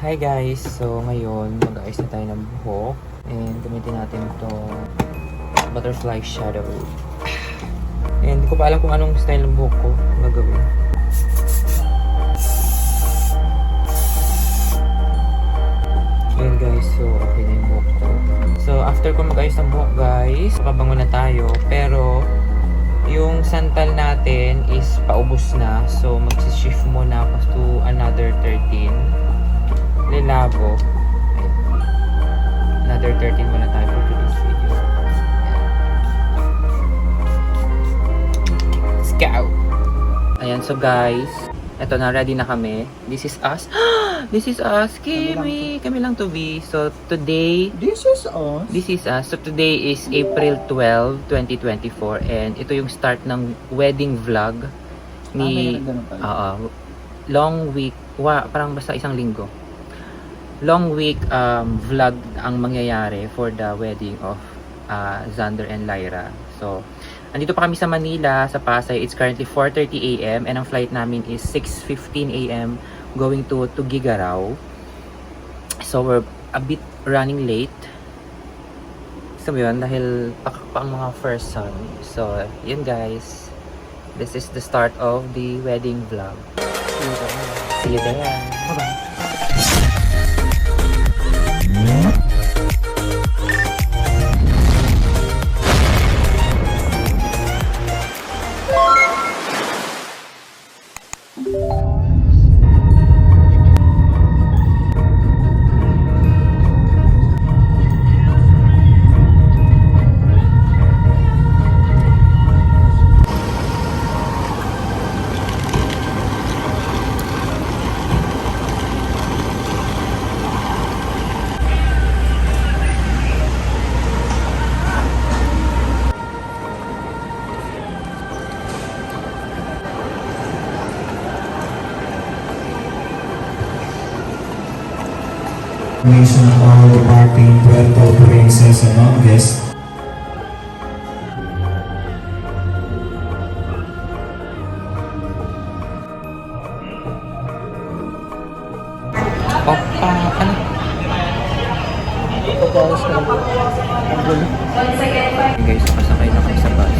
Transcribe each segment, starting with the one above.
Hi guys! So ngayon, mag-ayos na tayo ng buhok and gamitin natin itong butterfly shadow. And hindi ko pa alam kung anong style ng buhok ko gagawin. Ayan guys, so okay na yung buhok ko. So after ko mag-ayos ng buhok guys, pabango na tayo. Pero yung santal natin is paubos na. So mag-shift muna ako to another 13. Lilabo. Another 13 muna tayo for today's video. Let's go! Ayan, so guys, eto na, ready na kami. This is us. This is us, Kimi! Kami lang to be. So today, This is us. this is us. So today is April 12, 2024 and ito yung start ng wedding vlog ni long week, parang basta isang linggo. Long week vlog ang mangyayari for the wedding of Xander and Lyra. So, andito pa kami sa Manila, sa Pasay. It's currently 4:30 AM and ang flight namin is 6:15 AM going to Tuguegarao. So, we're a bit running late. So, yun, dahil pa ang mga first son. So, yun guys. This is the start of the wedding vlog. See you there. Bye-bye. Information of all departing Puerto Princesa among guests. Opa, ano? Pagkakas ka lang. Ang gulo. Guys, pasakay na kayo sa bus.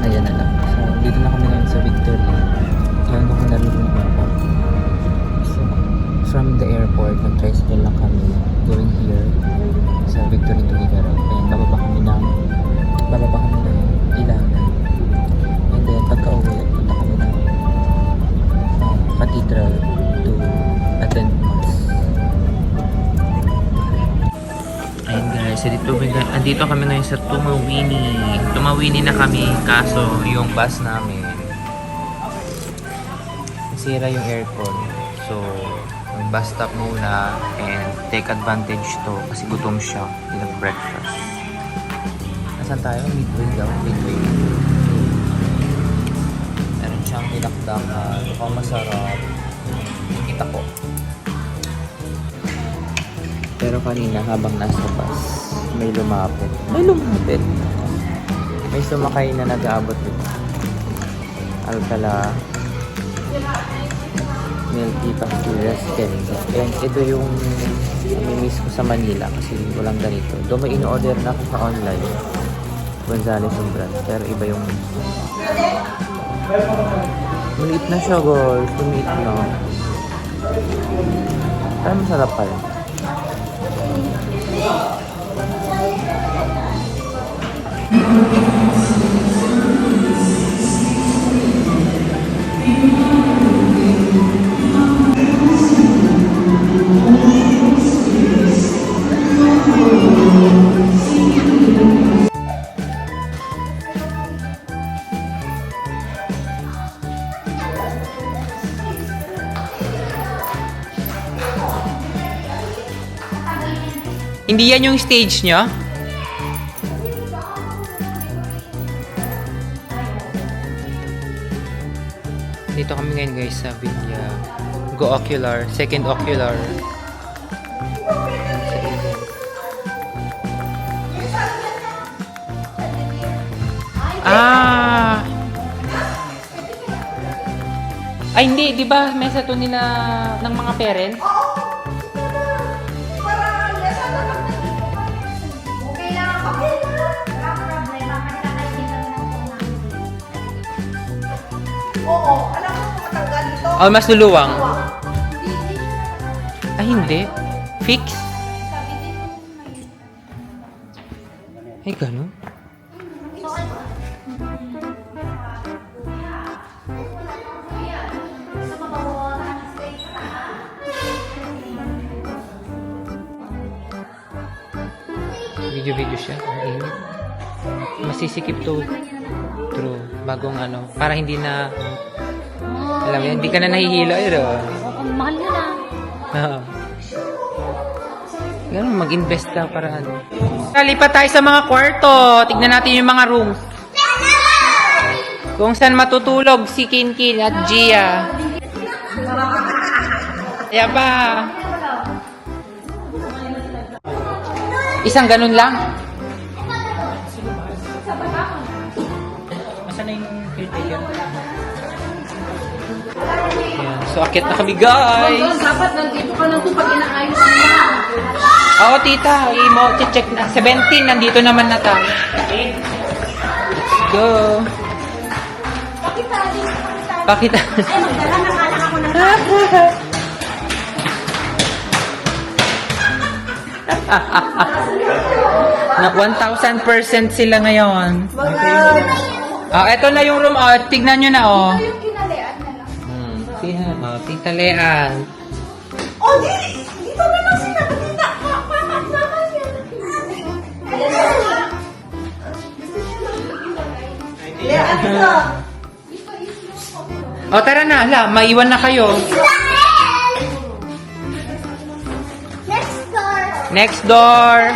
Ayan na lang. So, dito na kami ngayon sa Victory. Ngayon ko nalulunod ako. So, from the airport, nag-tricycle lang kami going here sa Victory Tuguegarao. And bababa kami ng Ilagan. And then, pagka-uwi, punta kami ng Cathedral to attend Mass. Ayun guys, andito kami ngayon sa Tumawini. Tumawini na kami, kaso yung bus namin nasira yung aircon. So, mag-bus stop muna and take advantage to kasi gutom siya. Nag-breakfast. Nasaan tayo? Midway daw. Midway. Meron siyang tinakdang na mukhang masarap. Kita ko. Pero kanina habang nasa bus, may lumapit. May sumakay na nag-aabot dito. Alcala, Milky Pastillas Candy. And ito yung nami-miss ko sa Manila kasi walang ganito. Doon may in-order na ako sa online. Gonzales yung brand. Pero iba yung maliit na siya, guys. Maliit na. Pero masarap pa rin. Hindi yan yung stage nyo? Dito kami ngayon guys sa Villa Go Ocular, second ocular. Ah! Ay hindi, di ba mesa to nila ng mga parents? Oo, alam mo kung matanggal ito? Oh, mas luluwang. Ay hindi. Fix? Ay ganun? Video siya. Ang init. Masisikip to. True. Bagong ano. Para hindi na... Alam mo, hindi ka na nahihilo. Ayun. Mahal na lang. Oo. Ganun, mag-invest ka para ano. Lipat tayo sa mga kwarto. Tignan natin yung mga rooms. Kung saan matutulog si Kinkin at Gia. Kaya ba? Isang ganun lang. Asan na yung caretaker? Ayan. So, akit na kami, guys. Dapat nandito ka lang pag inaayos mo. Oo, tita. I-check na. 17, nandito naman na tayo. Let's go. Pakita. Ay, magdala na kala ako ng Na 1,000% sila ngayon. Eto na yung room. Tignan nyo na, Yung kinalian na lang. Tita Lean. Oh, dito na lang sila. Tita, naman yan. Lean ito. Tara na. Maiwan na kayo. Next door.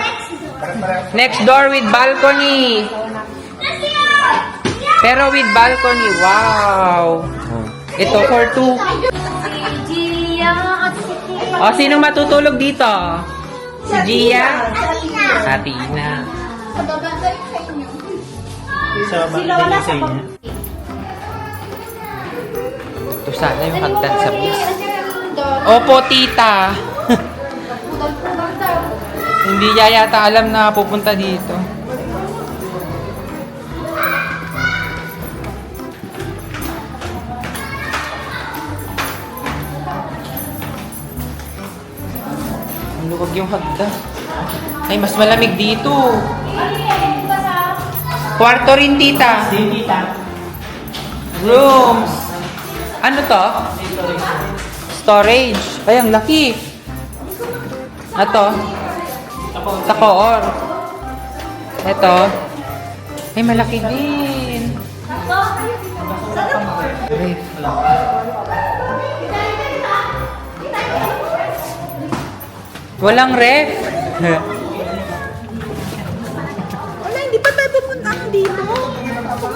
Next door with balcony. Pero with balcony. Wow. Ito for two. Gia at si Tia. Sinong matutulog dito? Si Gia? Atina. Sa baba sa inyo. Sa mga sa inyo. Ito sana yung hagdan sa bus. Opo, tita. Hindi niya yata alam na pupunta dito. Ang luwag yung hagdan. Ay, mas malamig dito. Kwarto rin, tita. Hindi, tita. Rooms. Ano to? Storage. Ay, ang laki. Ito. Sa koor. Ito. Ay, malaki din. Ref. Walang ref. Wala, hindi pa tayo pupunta dito.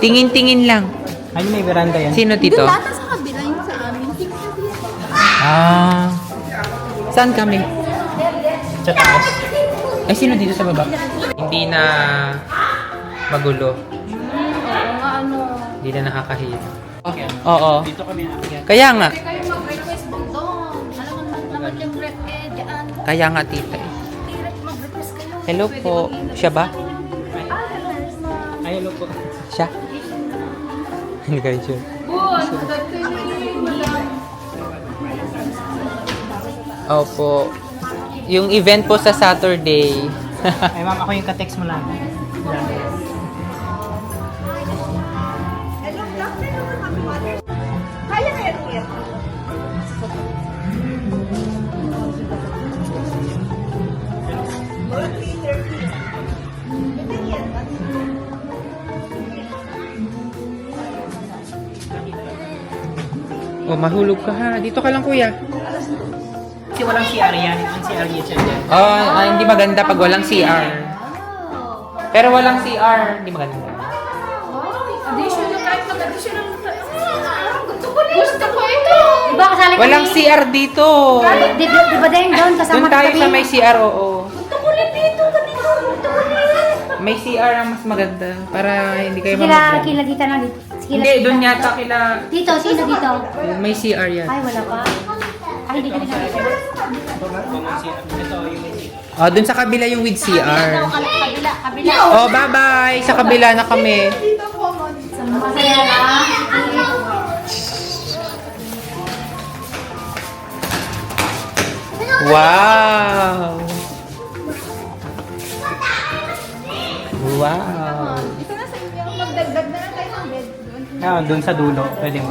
Tingin-tingin lang. Ay, may veranda yan. Sino dito? Data sa kabila yung sa amin. Saan kami? Sa taas. Ay, sino dito sa baba? Hindi na magulo. Oo nga, ano. Hindi na nakakahilo. Oo. Dito kami aakyat. Kaya nga. Kayo mag-request mo doon. Alam mo naman yung rep eh, dyan. Kaya nga, tita. Direct mag-request kayo. Hello po. Siya ba? Ay, hello po. Siya? Hindi kayo sure. Opo. Yung event po sa Saturday. Ay, ma'am, ako yung ka-text mo lang. Hello, good afternoon, Happy Mother's Day. Kaya kaya kuya? Or 3:30. Pwede yan. Oh, mahulog ka ha. Dito ka lang, kuya. Kasi walang CR yan. Ang CR yan siya dyan. Oh, hindi maganda pag walang CR. Pero walang CR, hindi maganda. Additional, kahit mag-additional. Gusto ko ito. Diba kasali kami? Walang CR dito. Di ba din doon kasama Doon tayo kami? sa may CR, oo. Gusto ko ulit dito. Ganito. Gusto ko ulit. May CR ang mas maganda para hindi kayo Sige mamagod. kila dito na dito. Sige Hindi, doon yata kila... Dito, sino dito? May CR yan. Ay, wala pa. Ay, hindi ka dito. Ito, yung may CR. Oh, doon sa kabila yung with CR. Kabila, kabila. Oh, bye-bye. Sa kabila na kami. Dito po, Mom. Masaya lang. Wow! Wow! Ito na sa inyo. Magdagdag na lang tayo ng bed. Ah, doon sa dulo. Pwede mo.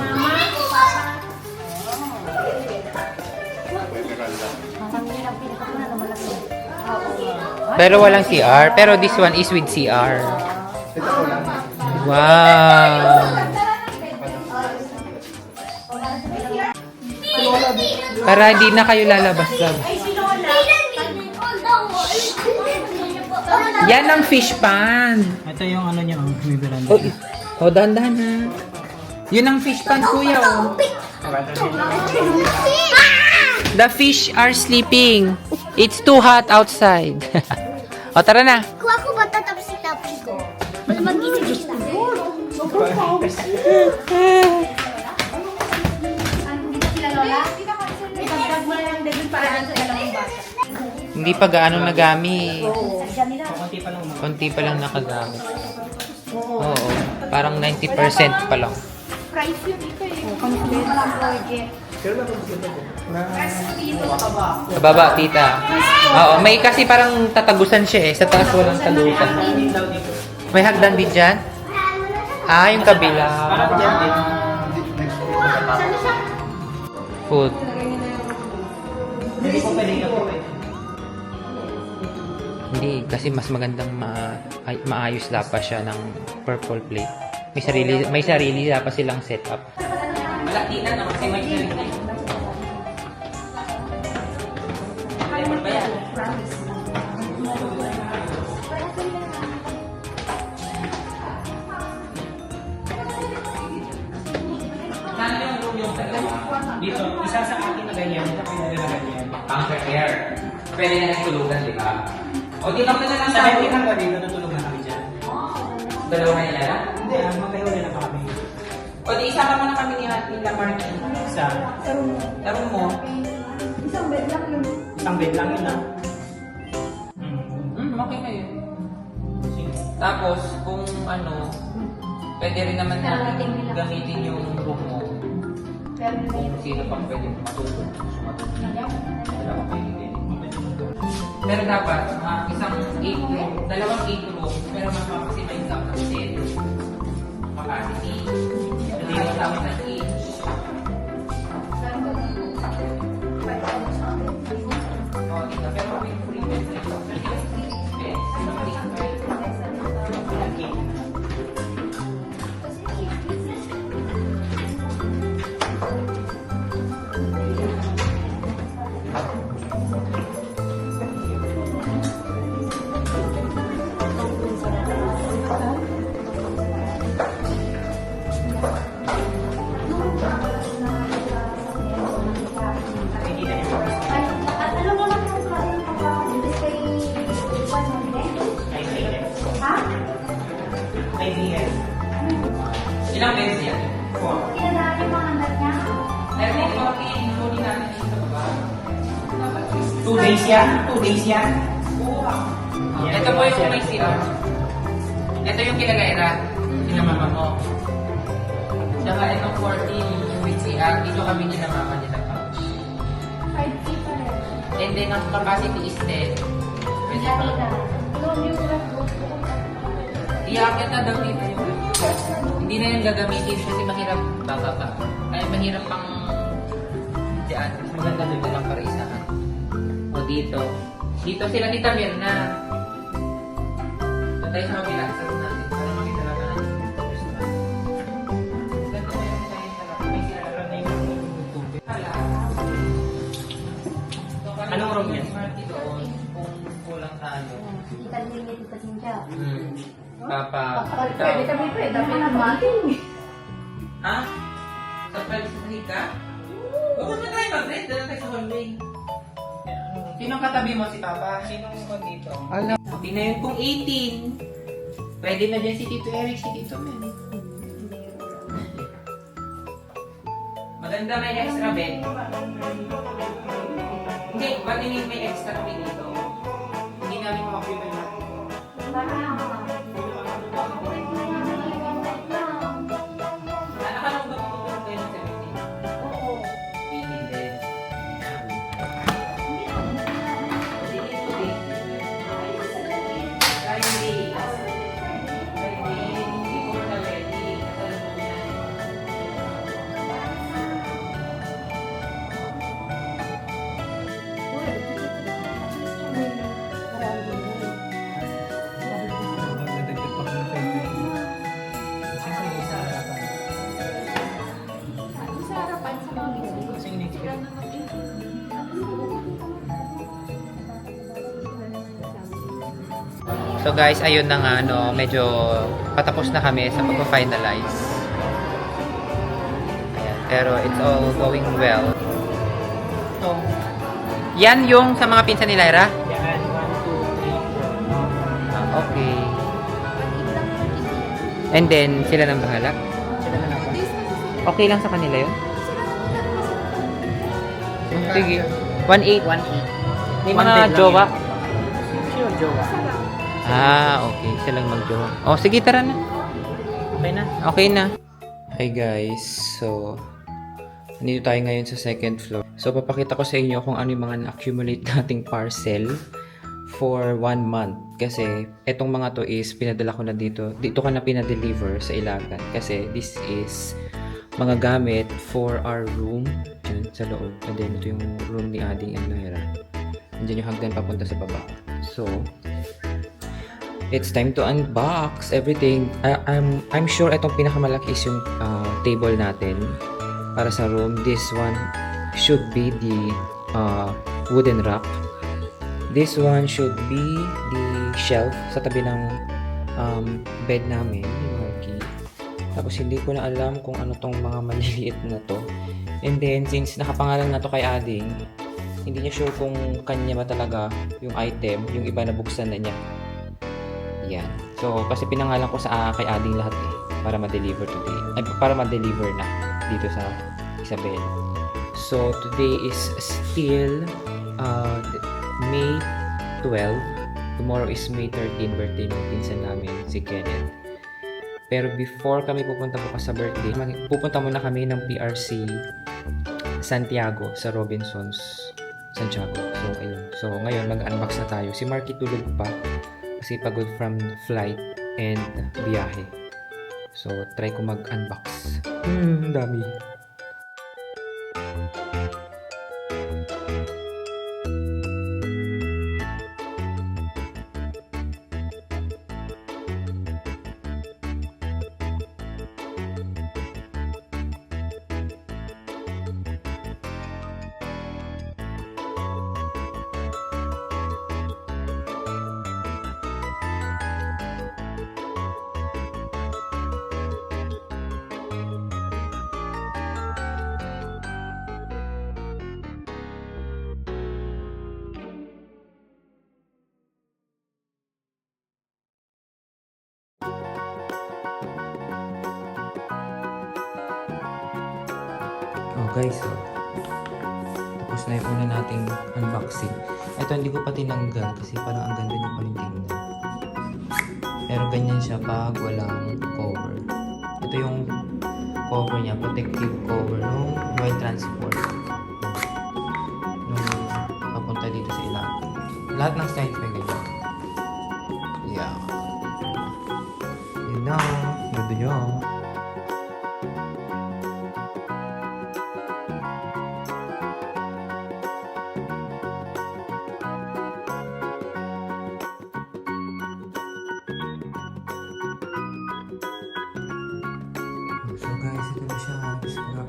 Pero walang CR. Pero this one is with CR. Wow! Para hindi na kayo lalabas-labas. Yan ang fish pond. Ito yung ano niya, may veranda. Oh, dahan-dahan na. Yun ang fish pond, kuya. Oh. The fish are sleeping. It's too hot outside. O, tara na. Kuha ko ba tatapos si tapos ko? Mag-isip kita. Idagdag mo na lang din para sa dalawang bata. Hindi pa gaano nagamit. Konti pa lang. Konti pa lang nakagamit. Oo. Parang 90% pa lang. Price yun ito eh. Sa baba, tita. Oo, may kasi parang tatagusan siya eh. Sa taas walang tagusan. May hagdan din dyan? Ah, yung kabila. Food. Hindi ko pwede ito eh. Hindi, kasi mas magandang maayos dapat siya ng purple plate. May sarili dapat silang setup. Malaki na kasi may sarili. Lemon ba yan? Saan yung room yung dalawa? Dito, isa sa akin na ganyan. Ito ko yung na ganyan. Pang prepare. Pwede na nagtulugan, di ba? O, di ba na lang Sa sa akin lang kami, natutulog na kami dyan. dalawa na nila? Hindi, magkahiwalay na pa kami. O, di isama mo na kami ni Nila Martin. Isa, Tarong mo. Isang bed lang yun. isang bed lang yun ah. Okay na yun. Sige. Tapos, kung ano, pwede rin naman natin gamitin yung room mo. Kung sino pang pwede matulog. Dalawa pwede din. Pero dapat, isang 8 room, dalawang 8 room, pero mas maximize ang kapatid. Capacity. Hindi mo tawag ng each. Oh, dito. Pero may free bed. Two days yan? 2 days yan? Ito po yung may sila. Ito yung kilagaira. Sila mama mo. Saka itong 14 yung with CR. Dito kami nila mama nila pa. 5K pa rin. And then ang capacity is 10. Pwede pa. Iakit na daw dito yung hindi na yung gagamitin kasi mahirap bababa. Ay mahirap pang diyan. Mas maganda doon na lang para isahan. O dito. Dito sila Tita Mirna. Doon tayo sa kabila. Sa room natin. Para makita lang natin. Ganda na yung tayo sa room. May sila na yung tubig. Anong room yan? Party doon. Kung kulang tayo. Papa. Pwede kami pa eh. Dapat kumain. Ha? Sa pwede sa hika? Huwag na tayo mag-rent. Dala tayo sa hallway. Sinong katabi mo si Papa? Sinong dito? Alam. Okay na yun kung 18. Pwede na dyan si Tito Eric, si Tito Mel. Maganda may extra bed. Hindi, patingin may extra bed dito. Hindi namin makakuha natin. Ano ka lang ba tutulog kayo ng 17? Oo. 18 din. Sa harapan sa mga bisyo. So guys, ayun na nga, no, medyo patapos na kami sa pag-finalize. Ayan, pero it's all going well. So, yan yung sa mga pinsan ni Lyra? Yan, 1, 2, 3, 4. Okay. And then, sila nang bahala? Sila na lang. Okay lang sa kanila yun? Sige. 1.8. 1.8. May mga jowa? Sure, jowa. Ah, okay. Silang mag-jowa. Oh, sige, tara na. Okay na. Okay na. Hi guys. So, nandito tayo ngayon sa second floor. So, papakita ko sa inyo kung ano yung mga na-accumulate nating parcel for 1 month. Kasi, etong mga to is pinadala ko na dito. Dito ka na pinadeliver sa Ilagan. Kasi, this is mga gamit for our room. Diyan, sa loob. And then, ito yung room ni Ading and Lyra. And then, yung hagdan papunta sa baba. So, it's time to unbox everything. I'm sure itong pinakamalaki is yung table natin para sa room. This one should be the wooden rack. This one should be the shelf sa tabi ng bed namin, yung Marky. Tapos hindi ko na alam kung ano tong mga maliliit na to. And then since nakapangalan na to kay Ading, hindi niya sure kung kanya ba talaga yung item, yung iba na buksan na niya. Yan. So, kasi pinangalan ko sa kay Ading lahat eh. Para ma-deliver today. Ay, para ma-deliver na dito sa Isabel. So, today is still May 12. Tomorrow is May 13, birthday ng pinsan namin, si Kenneth. Pero before kami pupunta bukas sa birthday, pupunta muna kami ng PRC Santiago sa Robinsons Santiago. So, ayun. So, ngayon mag-unbox na tayo. Si Marky tulog pa. Kasi pagod from flight and biyahe. So, try ko mag-unbox. Dami. Oh guys, oh. Tapos na yung una nating unboxing. Ito hindi ko pa tinanggal kasi parang ang ganda niya pa rin tingnan. Pero ganyan siya pag walang cover. Ito yung cover niya, protective cover nung while transport. Nung papunta dito sa ilalim. Lahat ng side may ganyan. Yeah. Yun na. Ganda niya. So guys, ito na siya. Discard.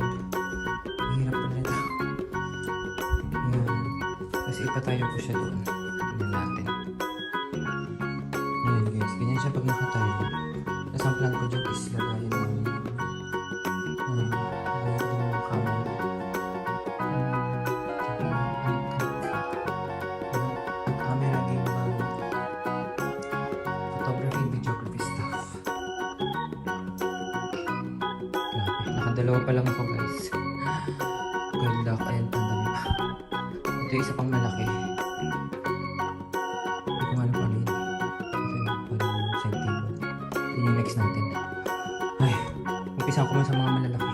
Hirap pa nila. Ayan. Kasi ipatayo ko siya doon. Tingnan natin. Ayan guys, ganyan siya pag nakatayo. Tapos ang plan ko dyan is lagayin ng lagayin din ng camera. Ang camera gimbal. Photography, videography stuff. Grabe, nakadalawa pa lang ako guys. Good luck, ayan ang dami pa. Ito yung isa pang malaki. Hindi ko nga alam paano yun. Ito yung parang side table. Yun yung next natin. Ay, umpisa ko man sa mga malalaki.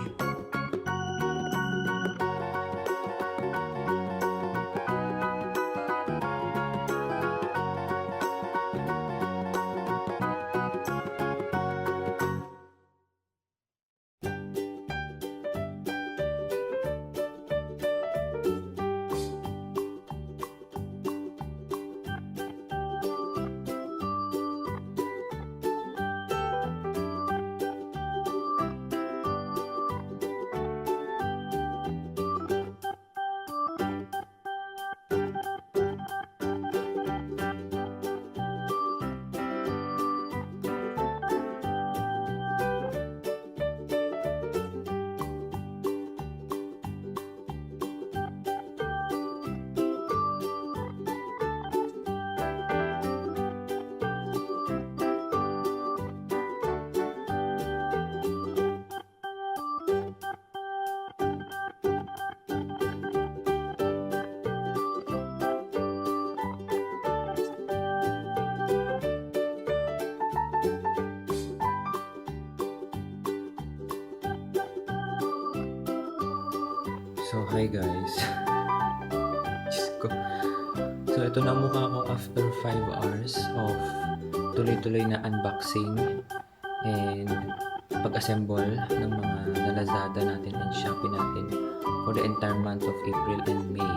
So, hi guys. Diyos ko. So, ito na mukha ko after 5 hours of tuloy-tuloy na unboxing and pag-assemble ng mga na-Lazada natin and Shopee natin for the entire month of April and May.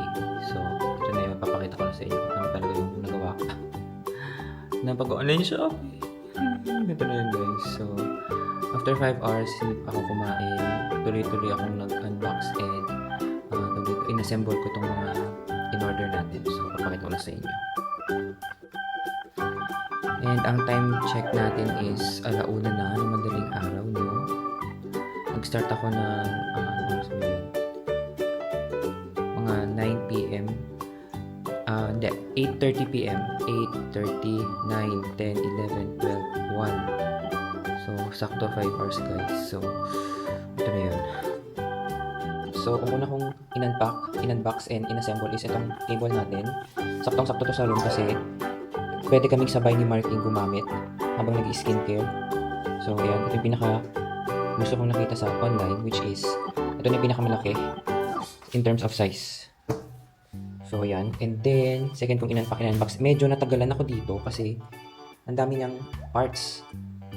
So, ito na yung papakita ko na sa inyo. Ano talaga yung nagawa ko na pag-online Shopee. Ito na yun guys. So, after 5 hours, hindi pa ako kumain. Tuloy-tuloy akong nag-unbox and in-assemble ko itong mga in-order natin. So, papakita ko na sa inyo. And ang time check natin is alauna na ng madaling araw, no? Nag-start ako ng mga 9 p.m. 8:30 p.m. 8:30, 9, 10, 11, 12, 1. So, sakto 5 hours guys. So, ito na yun. So, kung una kong in-unbox and in-assemble is itong table natin. Saktong-sakto to sa room kasi pwede kaming sabay ni Marking gumamit habang nag-skincare. So, ayan. Ito yung pinaka gusto kong nakita sa online, which is ito na yung pinakamalaki in terms of size. So, ayan. And then, second kong in-unbox. Medyo natagalan ako dito kasi ang dami niyang parts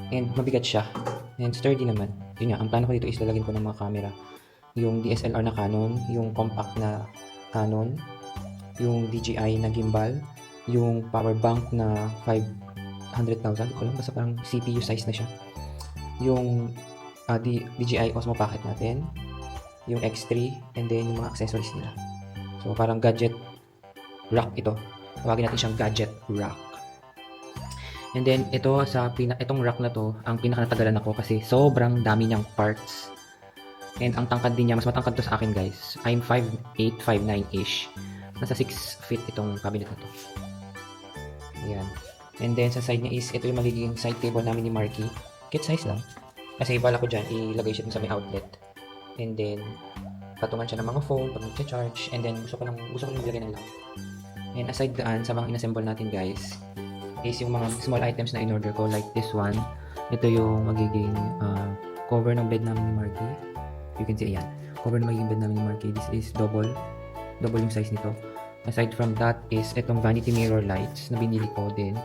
and mabigat siya. And sturdy naman. Yun nga, ang plano ko dito is lalagyan ko ng mga camera. Yung DSLR na Canon, yung compact na Canon, yung DJI na gimbal, yung power bank na 500,000, ko lang, basta parang CPU size na siya. Yung DJI Osmo Pocket natin, yung X3, and then yung mga accessories nila. So parang gadget rack ito. Tawagin natin siyang gadget rack. And then ito itong rack na to, ang pinaka-natagalan ako kasi sobrang dami niyang parts. And ang tangkad din niya, mas matangkad to sa akin guys. I'm 5'8", 5'9"-ish. Nasa 6 feet itong cabinet na to. Ayan. And then sa side niya is, ito yung magiging side table namin ni Marky. Kit size lang. Kasi bala ko dyan, ilagay siya dun sa may outlet. And then, patungan siya ng mga phone pag nag-charge, and then gusto ko lang maglagay ng lock. And aside daan, sa mga inassemble natin guys, is yung mga small items na in-order ko, like this one. Ito yung magiging cover ng bed namin ni Marky. You can see, ayan. Cover na magiging bed namin ni Marky. This is double yung size nito. Aside from that is itong vanity mirror lights na binili ko din.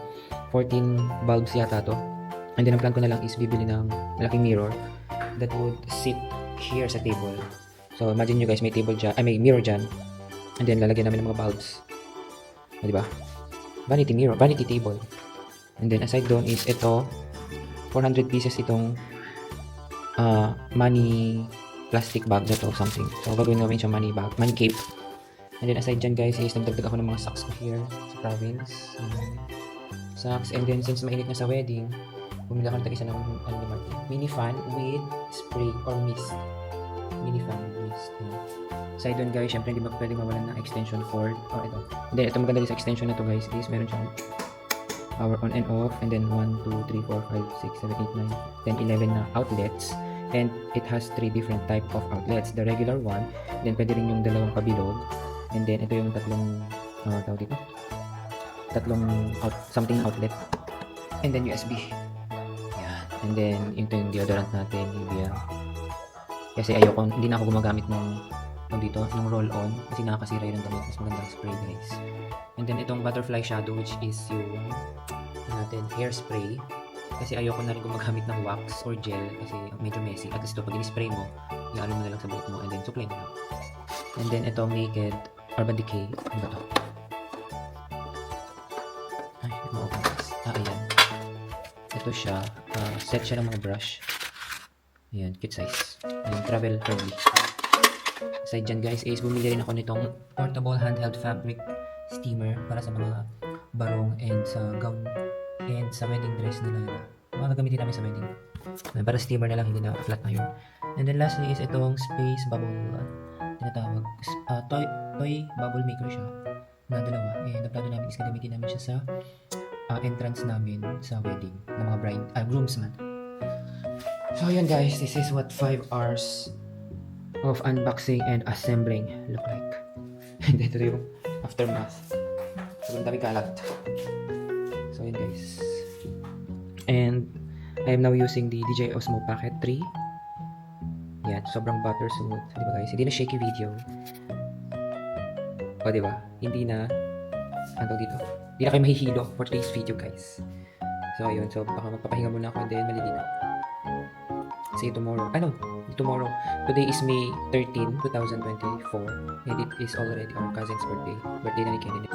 14 bulbs yata to. And then ang plan ko na lang is bibili ng malaking mirror that would sit here sa table. So imagine nyo guys, may table dyan, may mirror dyan. And then lalagyan namin ng mga bulbs. Di ba? Vanity mirror, vanity table. And then aside doon is ito, 400 pieces itong money plastic bag na to, something. So gagawin namin siyang money bag, money cape. And then aside dyan guys is nagdagdag ako ng mga socks ko here sa province. Socks. And then since mainit na sa wedding, bumili ako ng isa ng mini fan with spray or mist. Mini fan with mist. Aside doon guys, syempre hindi ba pwedeng mawalan ng extension cord or ito. And then ito maganda sa extension na to guys is meron siyang power on and off, and then 1, 2, 3, 4, 5, 6, 7, 8, 9, 10, 11 na outlets. And it has 3 different type of outlets. The regular one, then pwede rin yung dalawang kabilog. And then ito yung tatlong tawag dito. Tatlong something outlet. And then USB. Yan. And then ito yung deodorant natin, Nivea. Kasi ayoko, hindi na ako gumagamit dito, ng roll-on kasi nakakasira yung damit. Mas magandang spray guys. And then itong butterfly shadow, which is yung hairspray. Kasi ayoko na rin gumagamit ng wax or gel kasi medyo messy. At least ito, pag in-spray mo, iaano mo na lang sa buhok mo and then supply mo lang. And then itong Naked Urban Decay. Ano ba ito? Ay, hindi mo open this. Ayan. Ito siya. Set siya ng mga brush. Ayan, cute size. Ayan, travel friendly. Aside dyan guys is bumili rin ako nitong portable handheld fabric steamer para sa mga barong and sa gown and sa wedding dress nila. Mga gagamitin namin sa wedding. Para steamer na lang, hindi na flat iron. And then lastly is itong space bubble tinatawag. Toy bubble maker siya na dalawa. And ang plano namin is gagamitin namin siya sa entrance namin sa wedding ng mga groomsmen. So yun guys, this is what 5 hours of unboxing and assembling look like. And ito yung aftermath. Sobrang dami kalat. So yun guys. And I am now using the DJI Osmo Pocket 3. Yan, sobrang butter smooth. Diba guys? Hindi na shaky video. O diba? Hindi na ano dito? Hindi na kayo mahihilo for today's video guys. So ayun. So baka magpapahinga muna ako and then malilinaw. See you tomorrow. Tomorrow. Today is May 13, 2024. And it is already our cousin's birthday. Birthday na ni Kennedy.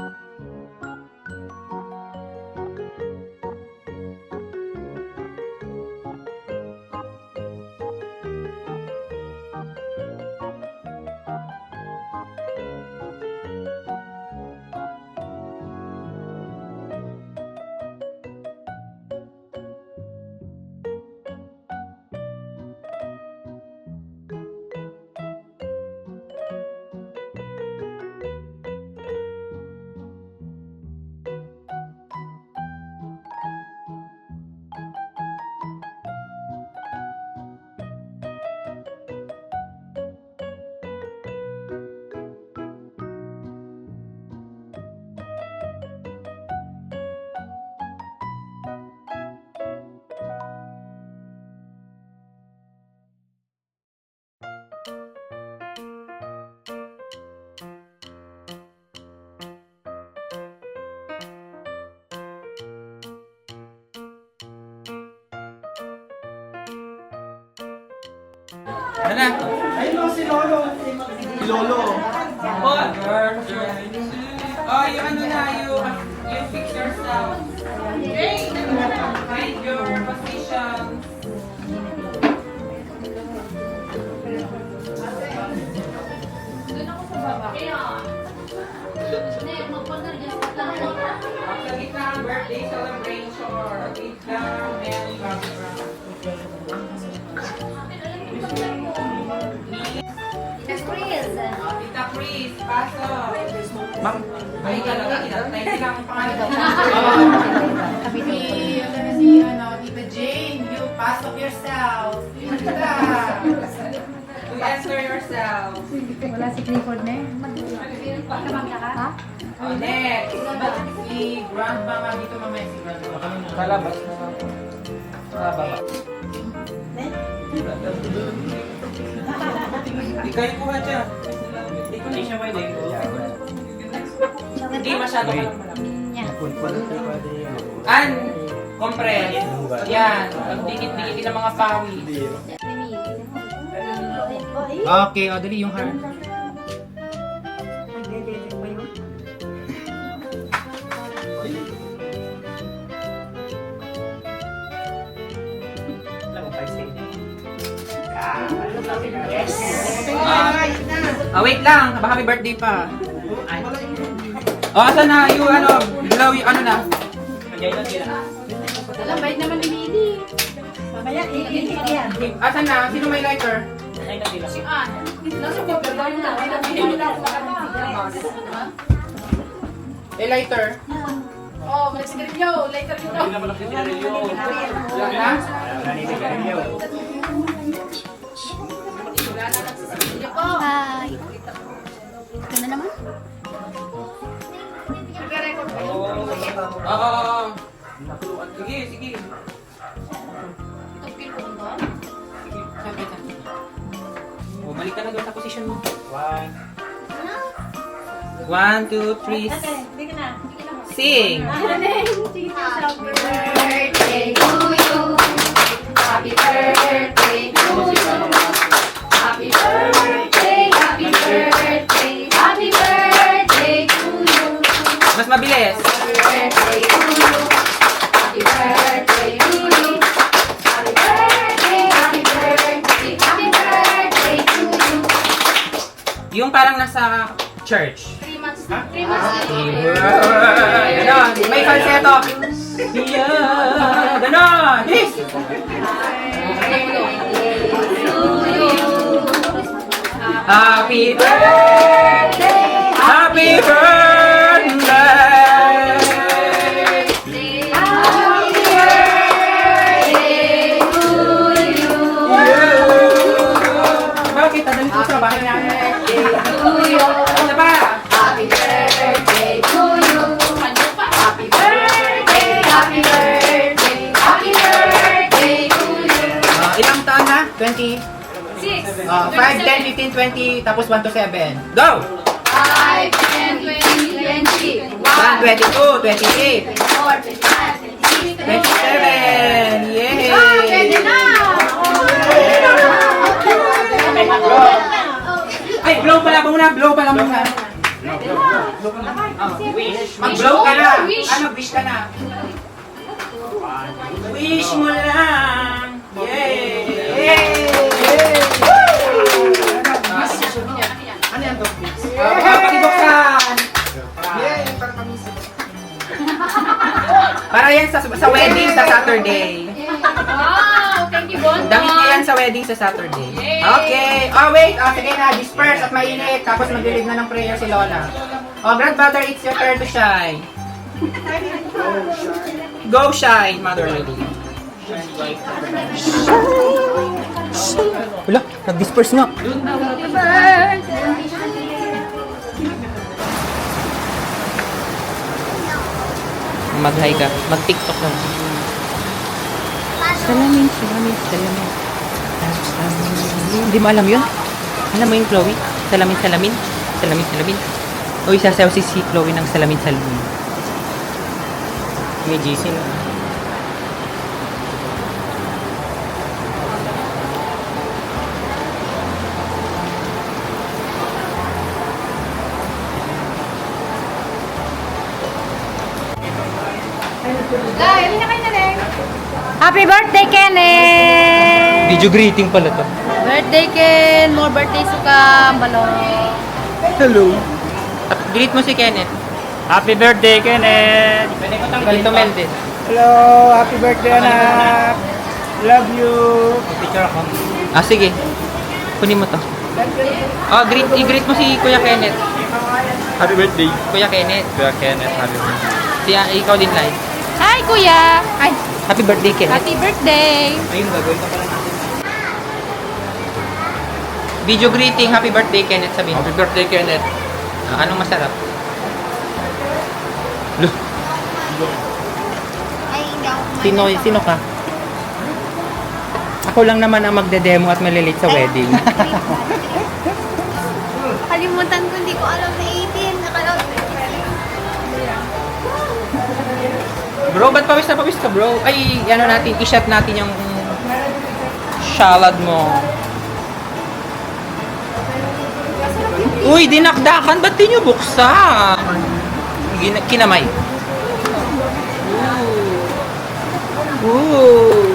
Ano na? Ayun si Lolo. Si Lolo. What? Oh, yung ano na, you fix yourself. Find your position. Doon ako sa baba. Hindi, magpag-argas lang. Sa gitna ang birthday celebration. Wait lang, Mary background. Tita Chris, pasok. Ma'am. Ay, talaga, inatay sila ang pangalan. Tita Jane, you pasok yourself. Tita. Answer yourself. Wala si Clifford na eh. Ha? Oh, next. Si grandma nga dito mamaya si grandma. Kalabas na lang. Kalabas. Ikaw yung kuha dyan. Hindi siya pwede. Hindi masyado ka lang malaki. An, kompre. Yan. Ang dikit-dikit ng mga pawi. Okay, o dali yung heart. Wait lang. Baka happy birthday pa. Asan na yung ano? Blow yung ano na? Alam, bait naman ni Mili. Mamaya, ikikik yan. Asan na? Sino may lighter? Si Ann. Nasa pagkagal na. Lighter. Oh, may sigarilyo. Later yun daw. Wala na? Wala na nagsisigarilyo ko. Hi. Ito na naman. Nagre-record ba yun? Oo. Sige, sige. Ito pilon doon? Balik ka na doon sa position mo. 1, 2, 3, Hindi ka na. sing! Happy birthday to you. Happy birthday to you. Happy birthday, happy birthday, happy birthday to you. Mas mabilis. Birthday to you. Happy birthday to you. Happy birthday, happy birthday, happy birthday to you. Yung parang nasa church. 3 months. 3 months. Ganon. May falsetto. Yeah. Ganon. Yes. Happy birthday. Happy birthday. Bakit? Tadali ko sa bahay namin. Ano ba? Happy birthday to you. Happy birthday, happy birthday, happy birthday to you. Ilang taon na? 20? 6, 5, 10, 15, 20, tapos 1 to 7. Go! 5, 10, 20, 20, 1, 22, 28, 24, 25, 26, 27. Yay! Pwede na! Ay, blow pala muna. Blow pala muna. Mag-blow ka na. Ano, wish ka na. Wish mo lang. Yay! Ano yan to? Pakibuksan. Para yan sa wedding sa Saturday. Wow! Thank you, Bon. Damit niya yan sa wedding sa Saturday. Okay. Oh, wait. Oh, sige na. Disperse at mainit. Tapos mag-lead na ng prayer si Lola. Oh, grandmother, it's your turn to shine. Go shine, Mother Lady. Wala, nag-disperse nga. Mag-hi ka. Mag-tiktok lang. Salamin. Hindi mo alam yun? Alam mo yung Chloe? Salamin. Uy, sasayaw si Chloe ng salamin. May GC na. Happy birthday, Kenneth! Video greeting pala to. Birthday, Ken! More birthdays to come! Balong! Hello. Greet mo si Kenneth. Happy birthday, Kenneth! Ganito Mel din. Hello! Happy birthday, anak! Love you! Picture ako. Sige. Kunin mo to. Oh, i-greet mo si Kuya Kenneth. Happy birthday! Kuya Kenneth. Kuya Kenneth, happy birthday. Ikaw din live. Hi, Kuya! Ay, Happy birthday, Kenneth. happy birthday! Ayun, gagawin ka pala natin. Video greeting. Happy birthday, Kenneth. Sabihin. Happy birthday, Kenneth. Anong masarap? Ay, hindi ako kumain. Pinoy, sino ka? Ako lang naman ang magde-demo at malilate sa wedding. Kalimutan ko, hindi ko alam na 18. Nakalaw Bro, ba't pawis na pawis ka, bro? Ay, ano natin, i-shot natin yung salad mo. Uy, dinakdakan, ba't di nyo buksan? Kinamay. Ooh.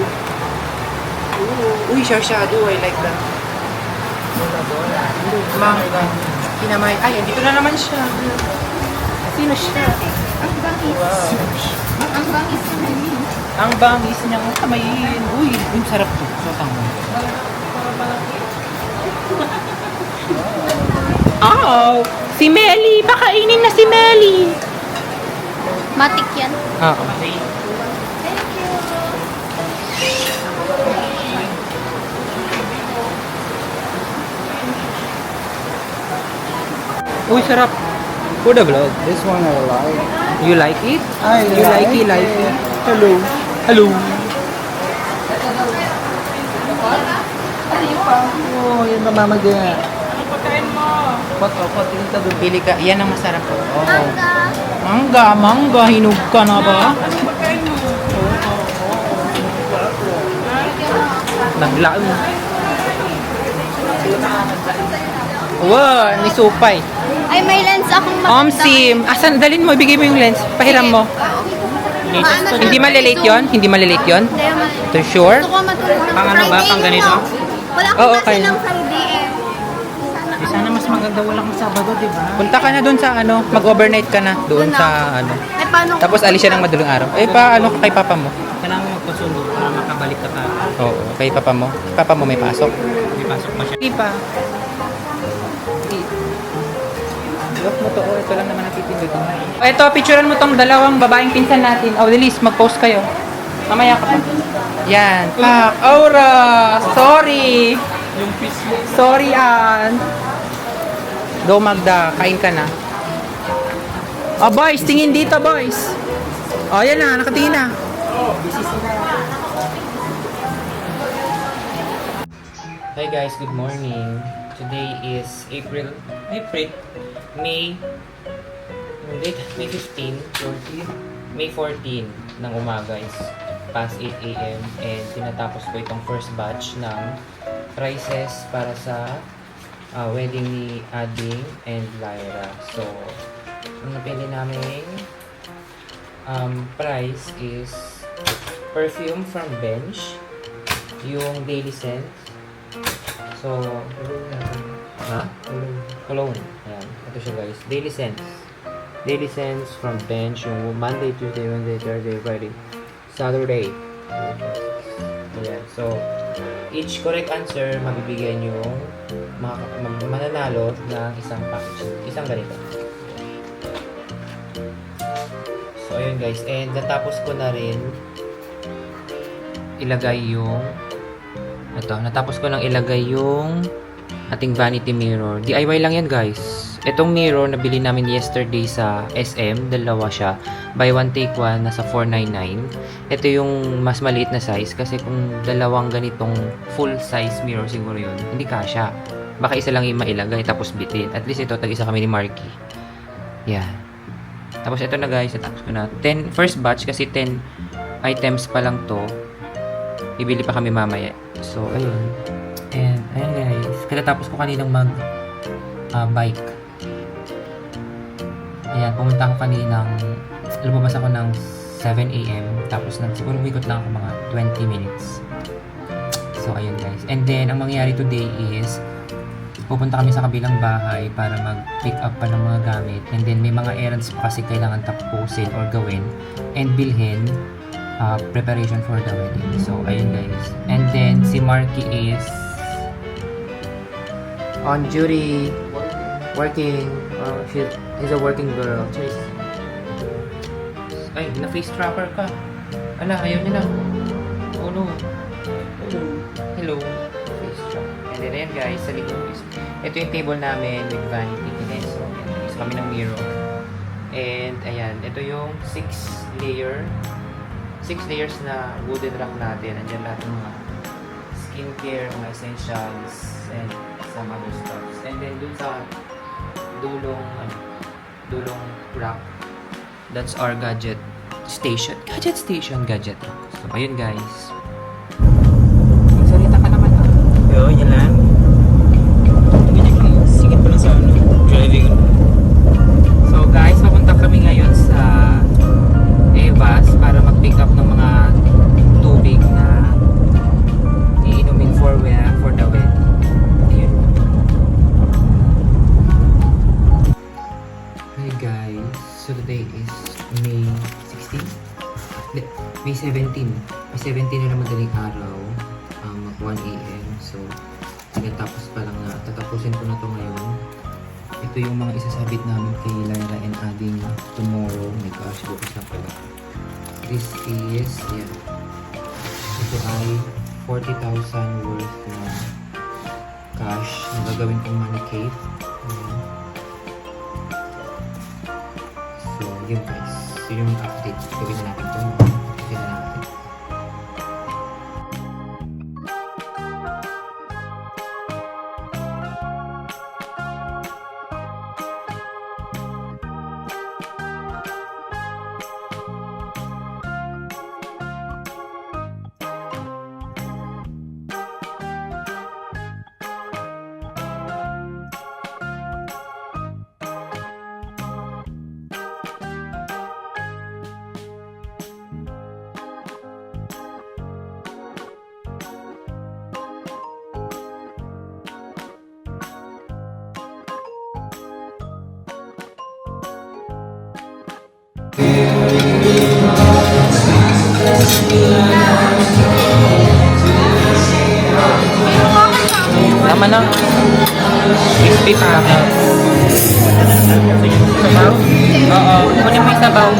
Uy, shadow, I like that. Mangga. Kinamay. Ay, dito na naman siya. Sino siya? Ang bangis niya ng kamayin. Uy, sarap to. Sotang mo. Oh, si Melly. Pakainin na si Melly. Matik yan. Oo. Uy, sarap. For the vlog. This one I like. You like it? I You like it? Hello. Hello. Oh, yun ba mama dyan? Ano pagkain mo? Tingin ka doon. Pili ka. Yan ang masarap po. Mangga. Mangga. Hinog ka na ba? Ano pagkain mo? Naglaan. Wow, ni Supay. Ay, may lens akong makita. Sim, asan? Dalin mo, ibigay mo yung lens. Pahiram mo. Maano Hindi siya, malilate yon? Hindi malilate yon? Hindi, malilate. To sure? Gusto ko matulog ng Pang ano ba? Friday Pang yun, ganito? no? Wala Oo, akong kasi kaya. ng Friday eh. Sana mas maganda walang Sabado, di ba? Punta ka na doon sa ano, mag-overnight ka na doon Doon sa ako. ano. Ay, paano Tapos alis siya ng madaling araw. Eh, pa ano kay papa mo? Kailangan mo magpasundo para makabalik ka pa. Oo, kay papa mo. Papa mo may pasok. May pasok pa siya. Hindi pa. Look mo to, ito lang naman natitindot. Ito, picturean mo tong dalawang babaeng pinsan natin. Oh, Lilis, mag-post kayo. Mamaya ka pa. Yan. Pak, Aura! Sorry! Yung fish mo. Sorry, Ann. Go, Magda. Kain ka na. Oh, boys. Tingin dito, boys. Oh, yan na. Nakatingin na. Hi, guys. Good morning. Today is May 15, 14, May 14 ng umaga is past 8 a.m. and tinatapos ko itong first batch ng prices para sa wedding ni Ading and Lyra. So, ang napili namin price is perfume from Bench, yung Daily Scent. So, cologne. Ayan. Ito siya guys. Daily Scents. Daily Scents from Bench. Yung Monday, Tuesday, Wednesday, Thursday, Friday, Saturday. Ayan. So, each correct answer, mabibigyan yung mananalo ng isang package. Isang ganito. So, ayun guys. And natapos ko na rin ilagay yung natapos ko nang ilagay yung ating vanity mirror. DIY lang yan guys. Itong mirror nabili namin yesterday sa SM, dalawa siya. Buy one take one, nasa 499. Ito yung mas maliit na size kasi kung dalawang ganitong full size mirror siguro yun, hindi kasya. Baka isa lang yung mailagay tapos bitin. At least ito, tag-isa kami ni Marky. Yan. Tapos ito na guys, natapos ko na. First batch kasi 10 items pa lang to. Ibili pa kami mamaya. So, ayun. And, ayun guys. Katapos ko kaninang bike. Ayan, pumunta ako kaninang, lumabas ako ng 7 a.m. Tapos siguro ikot lang ako mga 20 minutes. So, ayun guys. And then, ang mangyayari today is, pupunta kami sa kabilang bahay para mag-pick up pa ng mga gamit. And then, may mga errands pa kasi kailangan tapusin or gawin. And bilhin, preparation for the wedding. So, ayun guys. And then, si Marky is on duty, working. She's a working girl. Cheers. Ay, na-face trapper ka. Ala, ayaw niya na. Oh no. Hello. Face trapper. And then, ayan ayan guys, sa likod is, ito yung table namin with vanity Kineso. Ayan, is kami ng mirror. And ayan, ito yung 6 layers na wooden rack natin. Andyan lahat ng mga skincare, mga essentials, and some other stuffs. And then dun sa dulong rack, that's our gadget station. Gadget rack. So, ayun guys. Magsalita ka naman ah. Yo, yan lang. Ganyan lang. Sigit pa lang sa ano. Driving. So guys, papunta kami ngayon sa Evas para mag-pick up ng mga tubig na iinumin for the wedding. Ayun. Hi guys, so today is May 16? Hindi, May 17. May 17 na madaling araw, 1 AM. So, tapos pa lang na, tatapusin ko na to ngayon. Ito yung mga isasabit namin kay Lyra and Ading tomorrow. My gosh, bukas na pala. This is, yeah. Ito ay 40,000 worth na cash na gagawin kong money cake. Ayan. So, yun guys. So, yung update. Gawin na natin ito. Update na natin. Tama na. Crispy pa. Sabaw? Oo. Kunin mo yung sabaw.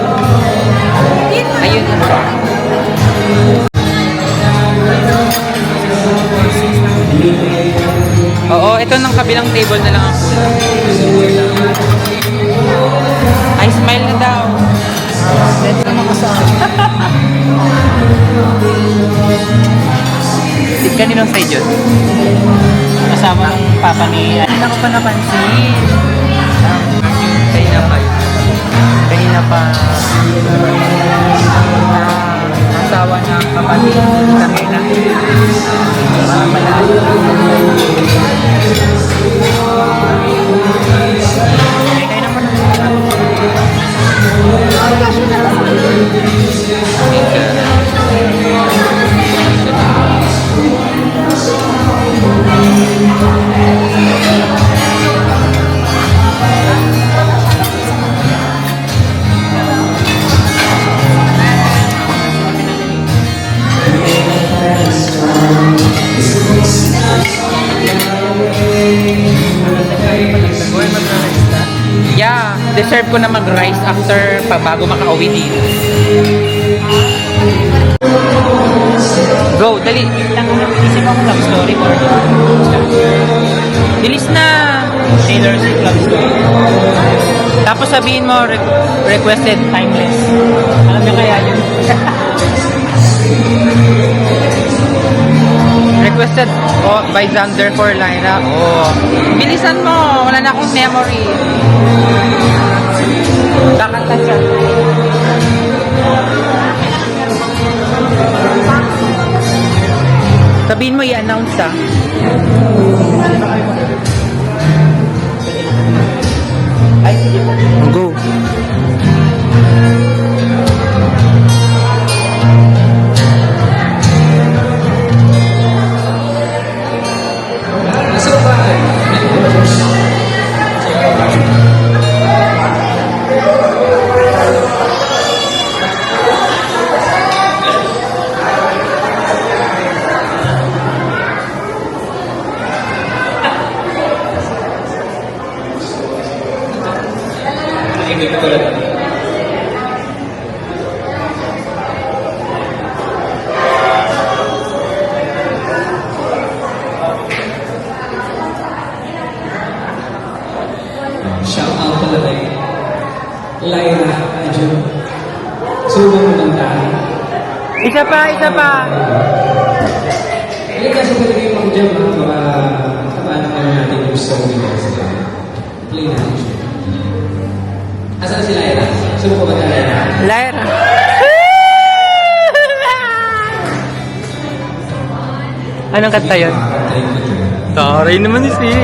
Ayun. Oo, ito ng kabilang table na lang ang kulang. Ay, smile na daw. Dito naman kasama. Kaninong side yun? Kasama ng papa ni... Hindi ko pa napansin. Kanina pa. Kanina pa. Asawa na kapatid. Kami na. Mga malayo. Kaya naman. Yeah, deserve ko na mag-rise after bago makauwi dito. Go, dali. Isip ako love story or... Bilis na. Taylor Swift love story. Tapos sabihin mo, requested timeless. Alam niya kaya yun. Requested by Xander for Lyra. Oh, bilisan mo. Wala na akong memory. Kakanta siya. Sabihin mo, i-announce ah. Ay, sige po. Go. natin. Lyra, medyo subang kumanta. Isa pa, isa pa. Kaya kasi pwede kayo mag-jam ha, paano ka natin yung song nila sila. Play natin siya. Asan si Lyra? Sumo ko ba na Lyra? Lyra. Anong kanta yun? Taray naman ni sis.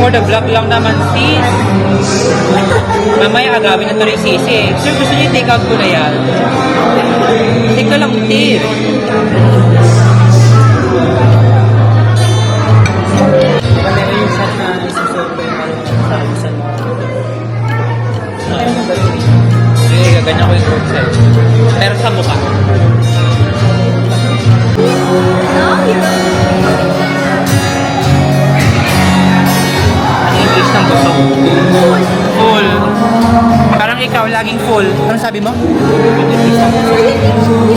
For the vlog lang naman sis. Mamaya agawin na ito rin sisi eh. Sir, gusto niyo take out ko na yan? Take ka lang, tip. Panero yung shot na isusunod ko yung sa usan mo. Sige, gaganyan ko yung throat side. Pero sa mukha. Ang English ng gusto. Full. Parang ikaw, laging full. Ano sabi mo? Ang English ng gusto.